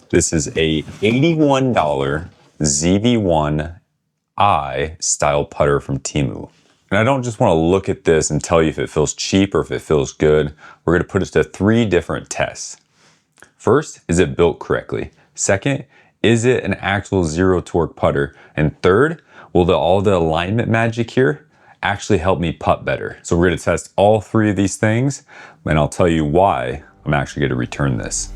This is a $81 VZN.1i-Style putter from Temu. And I don't just want to look at this and tell you if it feels cheap or if it feels good. We're going to put it to 3 different tests. First, is it built correctly? Second, is it an actual zero torque putter? And third, will all the alignment magic here actually help me putt better? So we're going to test all 3 of these things, and I'll tell you why I'm actually going to return this.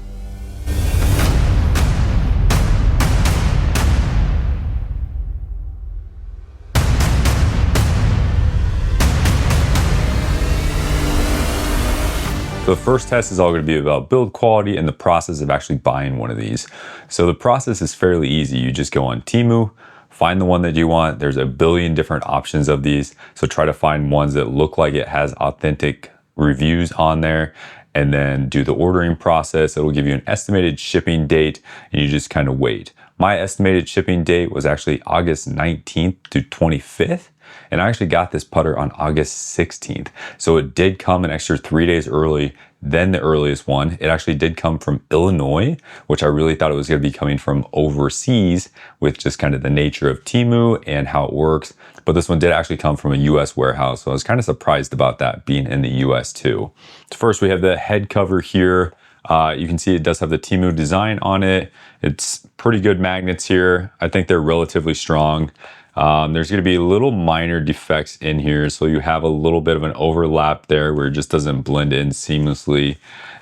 So the first test is all going to be about build quality and the process of actually buying one of these. So the process is fairly easy. You just go on Temu, find the one that you want. There's a billion different options of these. So try to find ones that look like it has authentic reviews on there, and then do the ordering process. It'll give you an estimated shipping date, and you just kind of wait. My estimated shipping date was actually August 19th to 25th. And I actually got this putter on August 16th. So it did come an extra 3 days early than the earliest one. It actually did come from Illinois, which I really thought it was going to be coming from overseas with just kind of the nature of Temu and how it works. But this one did actually come from a US warehouse. So I was kind of surprised about that being in the US too. So first we have the head cover here. You can see it does have the Temu design on it. It's pretty good magnets here. I think they're relatively strong. There's going to be little minor defects in here, so you have a little bit of an overlap there where it just doesn't blend in seamlessly.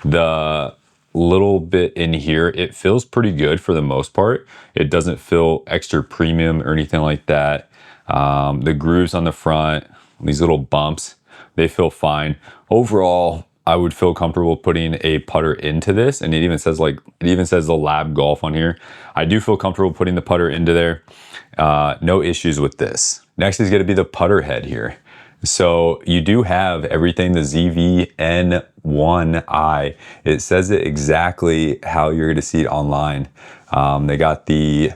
The little bit in here, it feels pretty good for the most part. It doesn't feel extra premium or anything like that. The grooves on the front, these little bumps, they feel fine. Overall, I would feel comfortable putting a putter into this, and it even says the L.A.B golf on here. I do feel comfortable putting the putter into there. No issues with this. Next is going to be the putter head here. So you do have everything, the VZN.1i. It says it exactly how you're going to see it online. They got the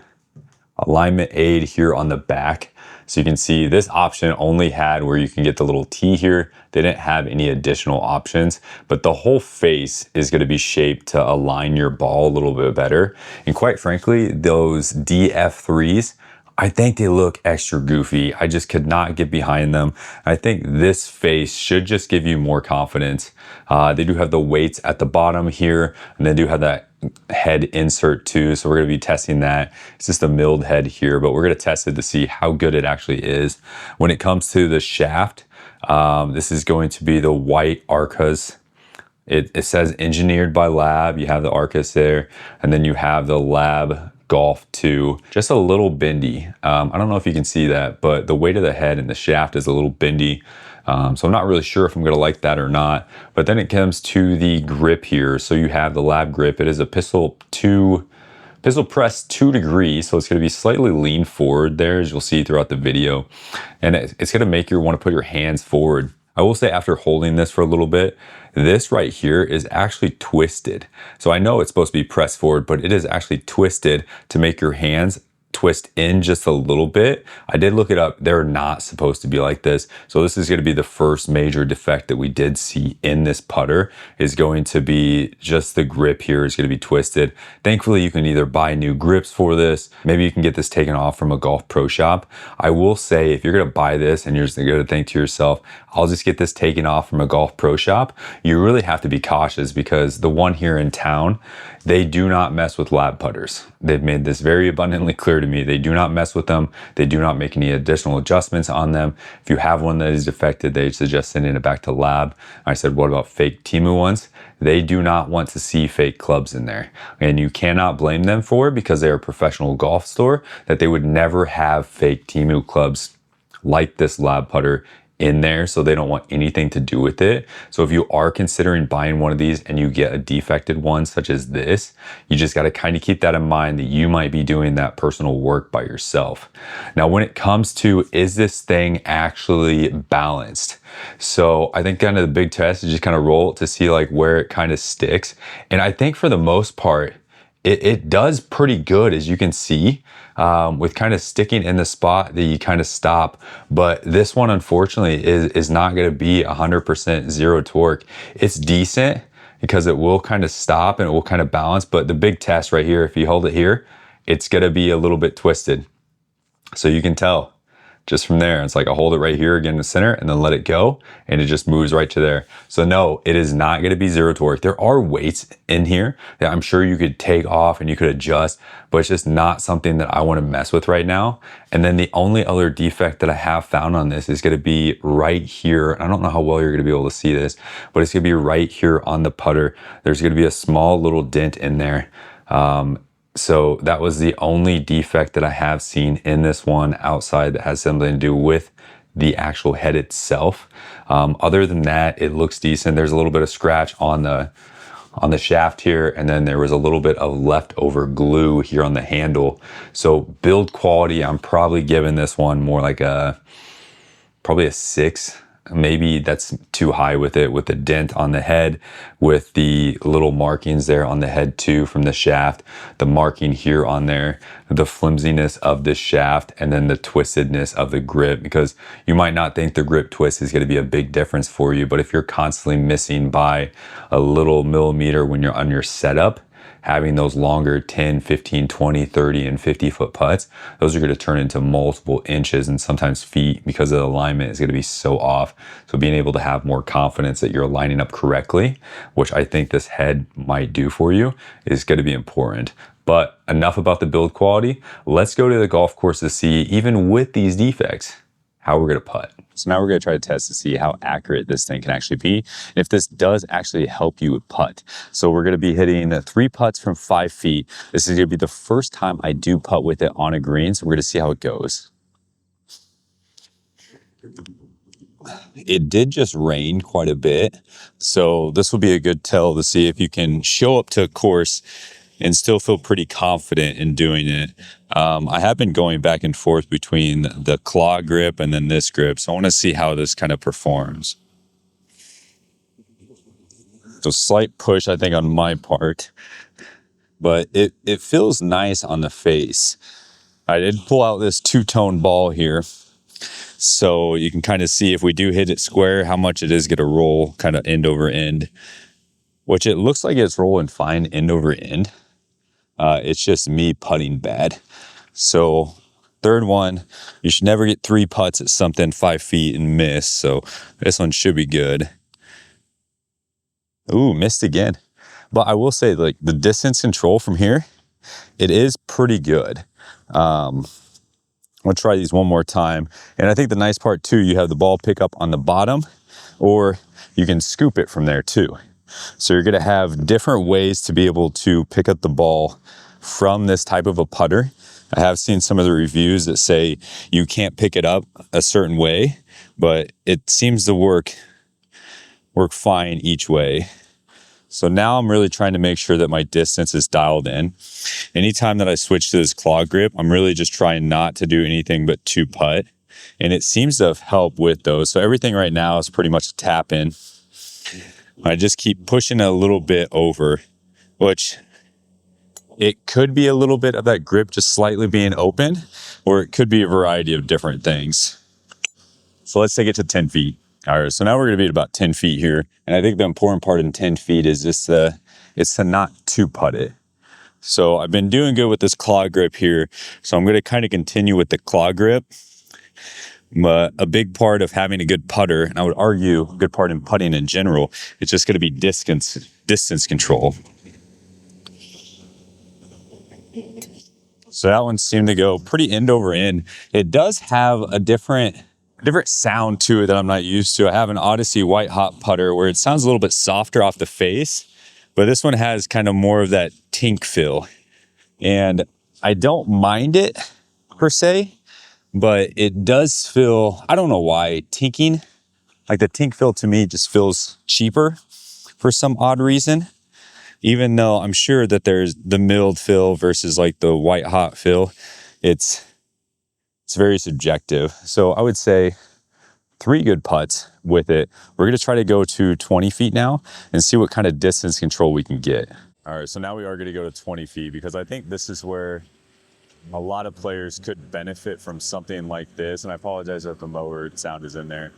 alignment aid here on the back. So you can see this option only had where you can get the little T here. They didn't have any additional options, but the whole face is going to be shaped to align your ball a little bit better. And quite frankly, those DF3s, I think they look extra goofy. I just could not get behind them. I think this face should just give you more confidence. They do have the weights at the bottom here, and they do have that head insert too, so we're going to be testing that. It's just a milled head here, but we're going to test it to see how good it actually is. When it comes to the shaft, this is going to be the white Arcas. It says engineered by L.A.B. You have the Arcas there, and then you have the L.A.B Golf 2, just a little bendy. I don't know if you can see that, but the weight of the head and the shaft is a little bendy. So I'm not really sure if I'm going to like that or not. But then it comes to the grip here. So you have the L.A.B grip. It is a pistol press 2 degrees, so it's going to be slightly lean forward there, as you'll see throughout the video. And it's going to make you want to put your hands forward. I will say, after holding this for a little bit, this right here is actually twisted. So I know it's supposed to be pressed forward, but it is actually twisted to make your hands twist in just a little bit. I did look it up. They're not supposed to be like this. So this is going to be the first major defect that we did see in this putter, is going to be just the grip here is going to be twisted. Thankfully, you can either buy new grips for this. Maybe you can get this taken off from a golf pro shop. I will say, if you're going to buy this and you're just going to think to yourself, I'll just get this taken off from a golf pro shop, you really have to be cautious, because the one here in town, they do not mess with L.A.B putters. They've made this very abundantly clear to me. They do not mess with them. They do not make any additional adjustments on them. If you have one that is defected, they suggest sending it back to L.A.B. I said, what about fake Temu ones? They do not want to see fake clubs in there. And you cannot blame them for it, because they are a professional golf store, that they would never have fake Temu clubs like this L.A.B putter in there, so they don't want anything to do with it. So if you are considering buying one of these and you get a defected one such as this, you just got to kind of keep that in mind, that you might be doing that personal work by yourself. Now, when it comes to, is this thing actually balanced? So I think kind of the big test is just kind of roll it to see like where it kind of sticks. And I think for the most part, it does pretty good, as you can see, with kind of sticking in the spot that you kind of stop. But this one, unfortunately, is not going to be 100% zero torque. It's decent. because it will kind of stop and it will kind of balance. But the big test right here, if you hold it here, it's gonna be a little bit twisted. So you can tell just from there. It's like I hold it right here again in the center and then let it go and it just moves right to there. So no, it is not going to be zero torque. There are weights in here that I'm sure you could take off and you could adjust, but it's just not something that I want to mess with right now. And then the only other defect that I have found on this is going to be right here. I don't know how well you're going to be able to see this, but it's going to be right here on the putter. There's going to be a small little dent in there. So that was the only defect that I have seen in this one outside that has something to do with the actual head itself. Other than that, it looks decent. There's a little bit of scratch on the shaft here, and then there was a little bit of leftover glue here on the handle. So build quality, I'm probably giving this one more like probably a 6. Maybe that's too high with it, with the dent on the head, with the little markings there on the head too from the shaft, the marking here on there, the flimsiness of the shaft, and then the twistedness of the grip, because you might not think the grip twist is going to be a big difference for you, but if you're constantly missing by a little millimeter when you're on your setup, having those longer 10, 15, 20, 30, and 50-foot putts, those are going to turn into multiple inches and sometimes feet because the alignment is going to be so off. So being able to have more confidence that you're lining up correctly, which I think this head might do for you, is going to be important. But enough about the build quality. Let's go to the golf course to see, even with these defects, how we're going to putt. So now we're going to try to test to see how accurate this thing can actually be, if this does actually help you with putt. So we're going to be hitting 3 putts from 5 feet. This is going to be the first time I do putt with it on a green, so we're going to see how it goes. It did just rain quite a bit, so this will be a good tell to see if you can show up to a course and still feel pretty confident in doing it. I have been going back and forth between the claw grip and then this grip, so I want to see how this kind of performs. So slight push, I think, on my part, but it feels nice on the face. I did pull out this 2-tone ball here, so you can kind of see if we do hit it square, how much it is going to roll kind of end over end, which it looks like it's rolling fine end over end. It's just me putting bad. So third one, you should never get 3 putts at something 5 feet and miss. So this one should be good. Ooh, missed again. But I will say, like, the distance control from here, it is pretty good. I'll try these one more time. And I think the nice part too, you have the ball pick up on the bottom, or you can scoop it from there too. So you're going to have different ways to be able to pick up the ball from this type of a putter. I have seen some of the reviews that say you can't pick it up a certain way, but it seems to work fine each way. So now I'm really trying to make sure that my distance is dialed in. Anytime that I switch to this claw grip, I'm really just trying not to do anything but 2 putt. And it seems to have helped with those. So everything right now is pretty much a tap in. I just keep pushing a little bit over, which it could be a little bit of that grip just slightly being open, or it could be a variety of different things. So let's take it to 10 feet. All right, so now we're going to be at about 10 feet here. And I think the important part in 10 feet is just it's to not 2-putt it. So I've been doing good with this claw grip here. So I'm going to kind of continue with the claw grip. But a big part of having a good putter, and I would argue a good part in putting in general, it's just going to be distance control. So that one seemed to go pretty end over end. It does have a different sound to it that I'm not used to. I have an Odyssey White Hot putter where it sounds a little bit softer off the face, but this one has kind of more of that tink feel. And I don't mind it per se, but it does feel, I don't know why, tinking. Like the tink feel to me just feels cheaper for some odd reason. Even though I'm sure that there's the milled feel versus like the white hot feel, it's very subjective. So I would say 3 good putts with it. We're going to try to go to 20 feet now and see what kind of distance control we can get. All right, so now we are going to go to 20 feet because I think this is where a lot of players could benefit from something like this. And I apologize if the mower sound is in there.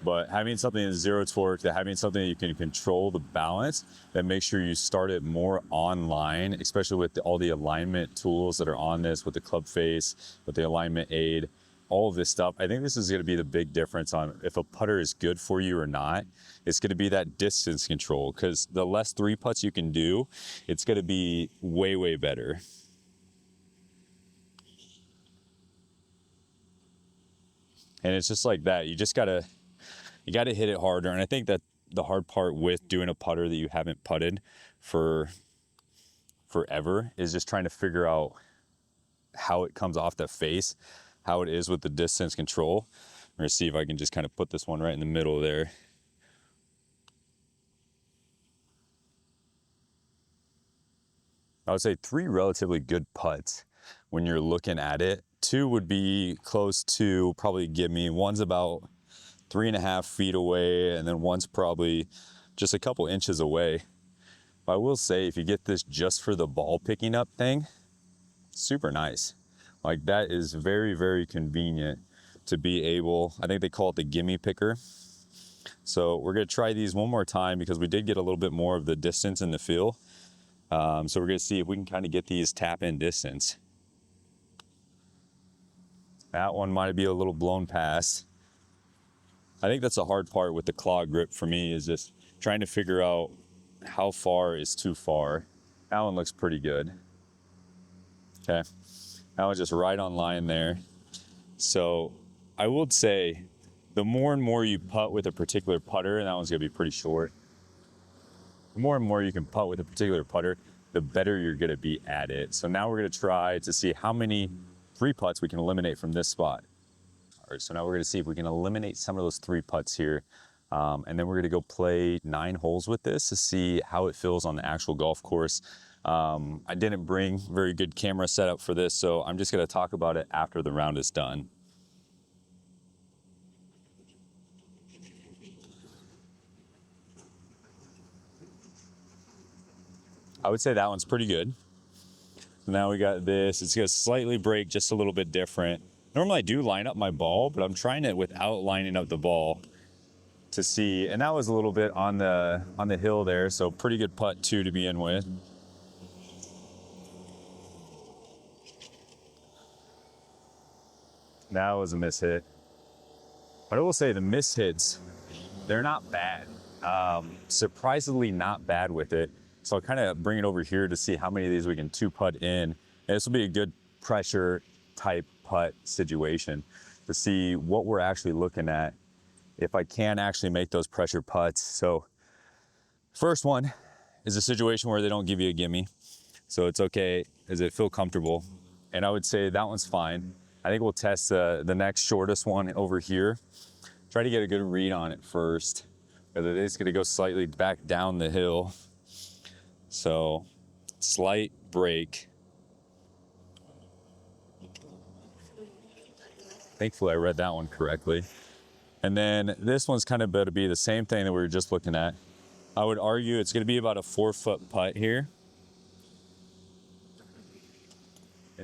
But having something in zero torque, that having something that you can control the balance, that makes sure you start it more online, especially with all the alignment tools that are on this, with the club face, with the alignment aid, all of this stuff. I think this is going to be the big difference on if a putter is good for you or not. It's going to be that distance control, because the less three putts you can do, it's going to be way, way better. And it's just like that. You got to hit it harder. And I think that the hard part with doing a putter that you haven't putted for forever is just trying to figure out how it comes off the face, how it is with the distance control. I'm gonna see if I can just kind of put this one right in the middle there. I would say 3 relatively good putts when you're looking at it. 2 would be close to probably give me, one's about 3.5 feet away, and then one's probably just a couple inches away. But I will say, if you get this just for the ball picking up thing, super nice. Like, that is very, very convenient to be able, I think they call it the gimme picker. So we're gonna try these one more time because we did get a little bit more of the distance in the feel. So we're gonna see if we can kind of get these tap in distance. That one might be a little blown past. I think that's the hard part with the claw grip for me, is just trying to figure out how far is too far. That one looks pretty good. Okay, that one's just right on line there. So I would say the more and more you putt with a particular putter, and that one's gonna be pretty short, the more and more you can putt with a particular putter, the better you're gonna be at it. So now we're gonna try to see how many 3 putts we can eliminate from this spot. All right, so now we're gonna see if we can eliminate some of those 3 putts here. And then we're gonna go play 9 holes with this to see how it feels on the actual golf course. I didn't bring very good camera setup for this, so I'm just gonna talk about it after the round is done. I would say that one's pretty good. So now we got this. It's gonna slightly break just a little bit different. Normally I do line up my ball, but I'm trying it without lining up the ball to see. And that was a little bit on the hill there, so pretty good putt too to begin with. That was a miss hit. But I will say the miss hits, they're not bad. Surprisingly not bad with it. So I'll kind of bring it over here to see how many of these we can 2-putt in. And this will be a good pressure type putt situation to see what we're actually looking at, if I can actually make those pressure putts. So first one is a situation where they don't give you a gimme. So it's okay. Does it feel comfortable? And I would say that one's fine. I think we'll test the next shortest one over here. Try to get a good read on it first, because it is gonna go slightly back down the hill. So slight break. Thankfully I read that one correctly. And then this one's kind of going to be the same thing that we were just looking at. I would argue it's going to be about a 4-foot putt here.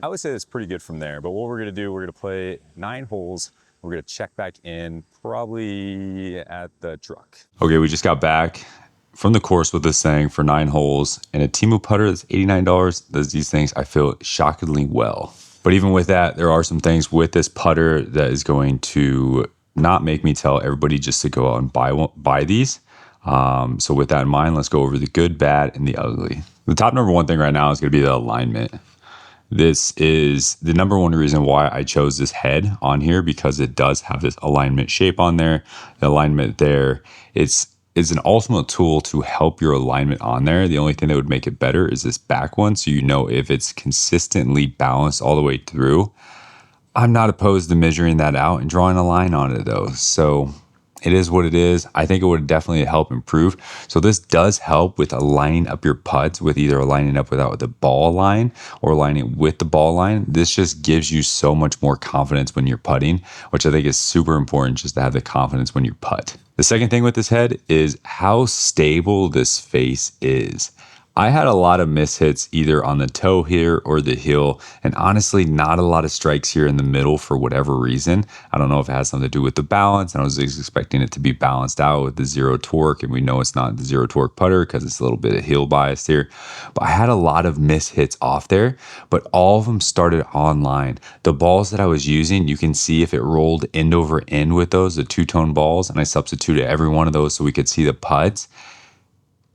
I would say it's pretty good from there, but what we're going to do, we're going to play 9 holes. We're going to check back in probably at the truck. Okay, we just got back from the course with this thing for 9 holes, and a Temu putter that's $89 does these things, I feel, shockingly well. But even with that, there are some things with this putter that is going to not make me tell everybody just to go out and buy these. So with that in mind, let's go over the good, bad, and the ugly. The top number one thing right now is going to be the alignment. This is the number one reason why I chose this head on here, because it does have this alignment shape on there. The alignment there, it's an ultimate tool to help your alignment on there. The only thing that would make it better is this back one, so you know if it's consistently balanced all the way through. I'm not opposed to measuring that out and drawing a line on it though. So it is what it is. I think it would definitely help improve. So this does help with aligning up your putts, with either aligning up without the ball line or aligning with the ball line. This just gives you so much more confidence when you're putting, which I think is super important, just to have the confidence when you putt. The second thing with this head is how stable this face is. I had a lot of mishits either on the toe here or the heel, and honestly, not a lot of strikes here in the middle for whatever reason. I don't know if it has something to do with the balance. I was expecting it to be balanced out with the zero torque, and we know it's not the zero torque putter because it's a little bit of heel bias here. But I had a lot of mishits off there, but all of them started online. The balls that I was using, you can see if it rolled end over end with those, the two-tone balls, and I substituted every one of those so we could see the putts.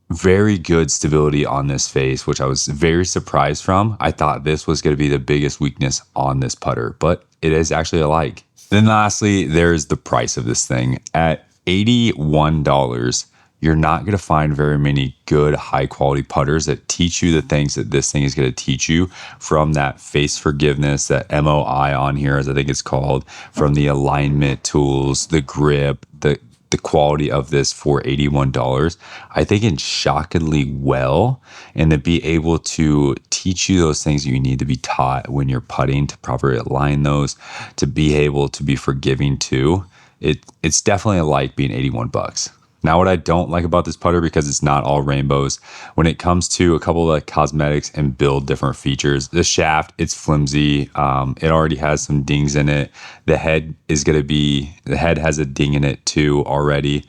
Very good stability on this face, which I was very surprised from. I thought this was going to be the biggest weakness on this putter, but it is actually alike. Then lastly, there's the price of this thing. At $81, you're not going to find very many good high quality putters that teach you the things that this thing is going to teach you, from that face forgiveness, that MOI on here, as I think it's called, from the alignment tools, the grip, the quality of this for $81. I think it's shockingly well, and to be able to teach you those things you need to be taught when you're putting, to properly align those, to be able to be forgiving too. It's definitely like being $81. Now, what I don't like about this putter, because it's not all rainbows, when it comes to a couple of like cosmetics and build different features, the shaft, it's flimsy. It already has some dings in it. The head has a ding in it too already,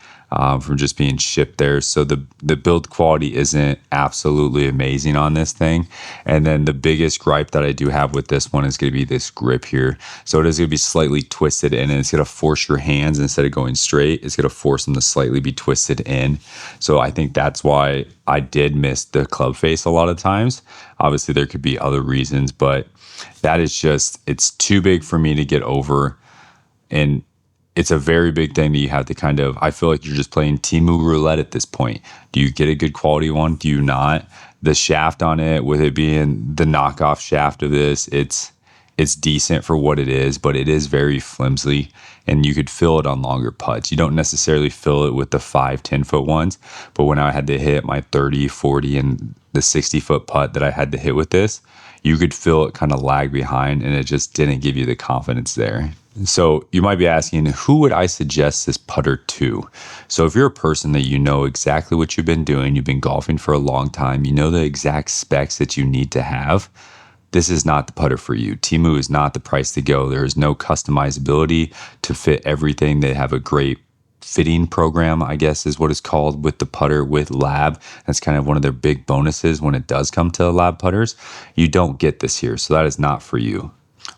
from just being shipped there. So the build quality isn't absolutely amazing on this thing. And then the biggest gripe that I do have with this one is going to be this grip here. So it is going to be slightly twisted in, and it's going to force your hands, instead of going straight, it's going to force them to slightly be twisted in. So I think that's why I did miss the club face a lot of times. Obviously there could be other reasons, but that is just, it's too big for me to get over. And it's a very big thing that you have to kind of, I feel like you're just playing Temu roulette at this point. Do you get a good quality one? Do you not? The shaft on it, with it being the knockoff shaft of this, it's decent for what it is, but it is very flimsy, and you could feel it on longer putts. You don't necessarily feel it with the 5-10 foot ones, but when I had to hit my 30, 40, and the 60-foot putt that I had to hit with this, you could feel it kind of lag behind, and it just didn't give you the confidence there. So you might be asking, who would I suggest this putter to? So if you're a person that you know exactly what you've been doing, you've been golfing for a long time, you know the exact specs that you need to have, this is not the putter for you. Temu is not the price to go. There is no customizability to fit everything. They have a great fitting program, I guess is what it's called, with the putter with L.A.B. That's kind of one of their big bonuses when it does come to L.A.B putters. You don't get this here, so that is not for you.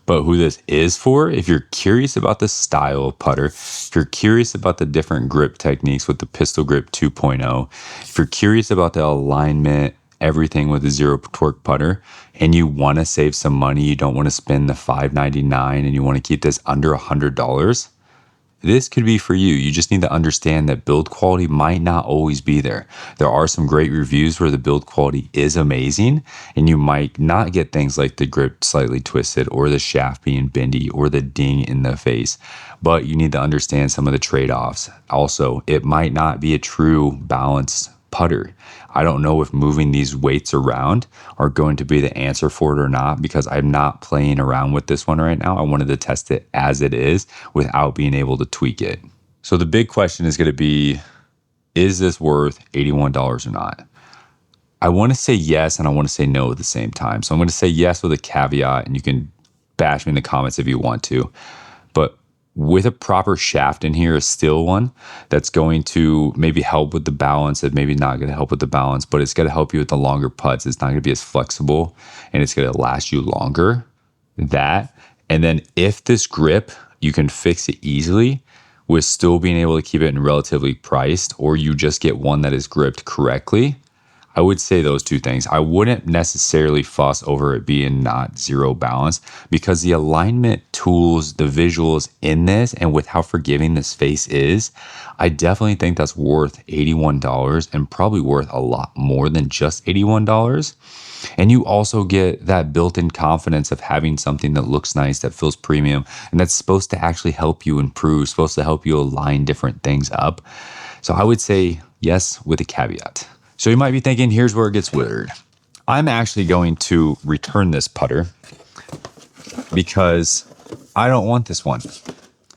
But who this is for, if you're curious about the style of putter, if you're curious about the different grip techniques with the Pistol Grip 2.0, if you're curious about the alignment, everything with a zero torque putter, and you want to save some money, you don't want to spend the $5.99, and you want to keep this under $100, this could be for you. You just need to understand that build quality might not always be there. There are some great reviews where the build quality is amazing, and you might not get things like the grip slightly twisted, or the shaft being bendy, or the ding in the face. But you need to understand some of the trade-offs. Also, it might not be a true balanced putter. I don't know if moving these weights around are going to be the answer for it or not, because I'm not playing around with this one right now. I wanted to test it as it is without being able to tweak it. So the big question is going to be, is this worth $81 or not? I want to say yes, and I want to say no at the same time. So I'm going to say yes with a caveat, and you can bash me in the comments if you want to. But with a proper shaft in here, a steel one, that's going to maybe help with the balance, that maybe not going to help with the balance, but it's going to help you with the longer putts. It's not going to be as flexible, and it's going to last you longer. That, and then if this grip, you can fix it easily with still being able to keep it in relatively priced, or you just get one that is gripped correctly, I would say those two things. I wouldn't necessarily fuss over it being not zero balance, because the alignment tools, the visuals in this, and with how forgiving this face is, I definitely think that's worth $81, and probably worth a lot more than just $81. And you also get that built-in confidence of having something that looks nice, that feels premium, and that's supposed to actually help you improve, supposed to help you align different things up. So I would say yes with a caveat. So you might be thinking, here's where it gets weird. I'm actually going to return this putter because I don't want this one.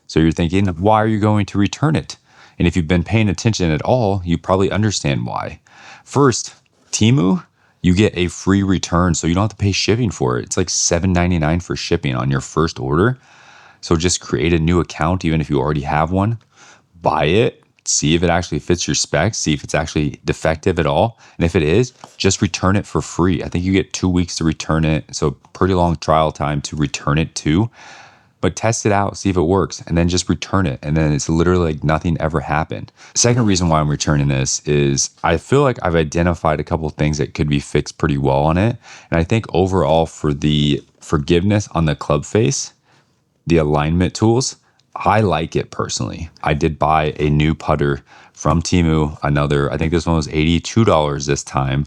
So you're thinking, why are you going to return it? And if you've been paying attention at all, you probably understand why. First, Temu you get a free return, so you don't have to pay shipping for it. It's like $7.99 for shipping on your first order. So just create a new account, even if you already have one, buy it, see if it actually fits your specs, see if it's actually defective at all. And if it is, just return it for free. I think you get 2 weeks to return it. So pretty long trial time to return it too. But test it out, see if it works, and then just return it. And then it's literally like nothing ever happened. Second reason why I'm returning this is I feel like I've identified a couple of things that could be fixed pretty well on it. And I think overall for the forgiveness on the club face, the alignment tools, I like it personally. I did buy a new putter from Temu, I think this one was $82 this time.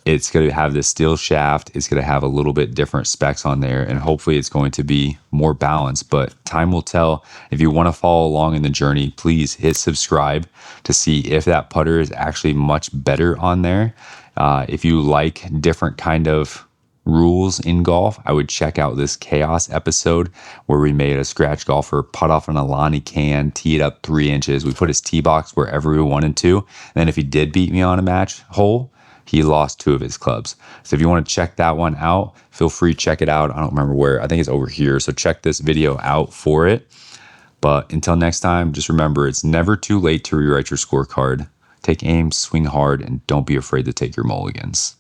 It's going to have this steel shaft. It's going to have a little bit different specs on there, and hopefully it's going to be more balanced, but time will tell. If you want to follow along in the journey, please hit subscribe to see if that putter is actually much better on there. If you like different kind of rules in golf, I would check out this chaos episode where we made a scratch golfer putt off an Alani can, tee it up 3 inches. We put his tee box wherever we wanted to. And then if he did beat me on a match hole, he lost 2 of his clubs. So if you want to check that one out, feel free to check it out. I don't remember where. I think it's over here. So check this video out for it. But until next time, just remember, it's never too late to rewrite your scorecard. Take aim, swing hard, and don't be afraid to take your mulligans.